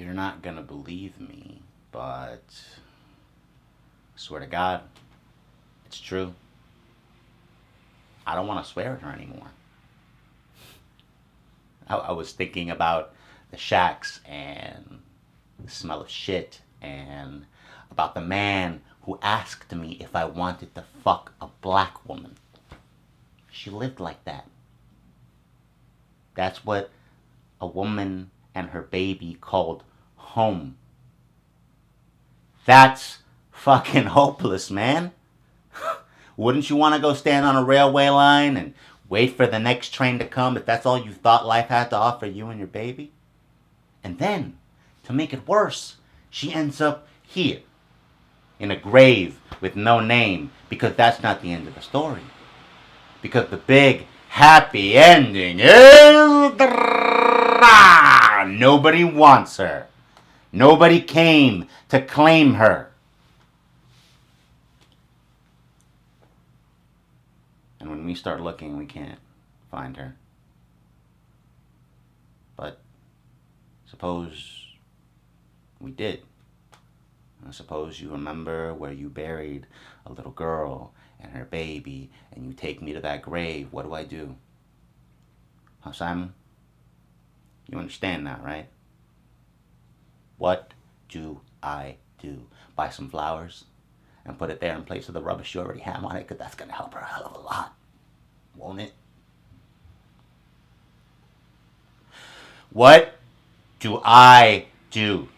You're not gonna believe me, but I swear to God, it's true. I don't want to swear at her anymore. I was thinking about the shacks and the smell of shit and about the man who asked me if I wanted to fuck a black woman. She lived like that. That's what a woman and her baby called home. That's fucking hopeless, man. Wouldn't you want to go stand on a railway line and wait for the next train to come if that's all you thought life had to offer you and your baby? And then, to make it worse, she ends up here, in a grave with no name, because that's not the end of the story. Because the big happy ending is nobody wants her. Nobody came to claim her. And when we start looking, we can't find her. But suppose we did. I suppose you remember where you buried a little girl and her baby, and you take me to that grave. What do? Huh, Simon? You understand that, right? What do I do? Buy some flowers and put it there in place of the rubbish you already have on it, because that's going to help her a hell of a lot, won't it? What do I do?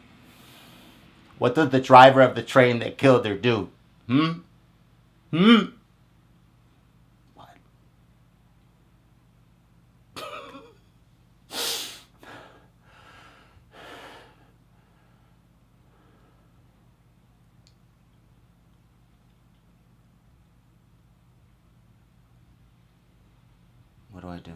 What did the driver of the train that killed her do? Hmm? What? What do I do?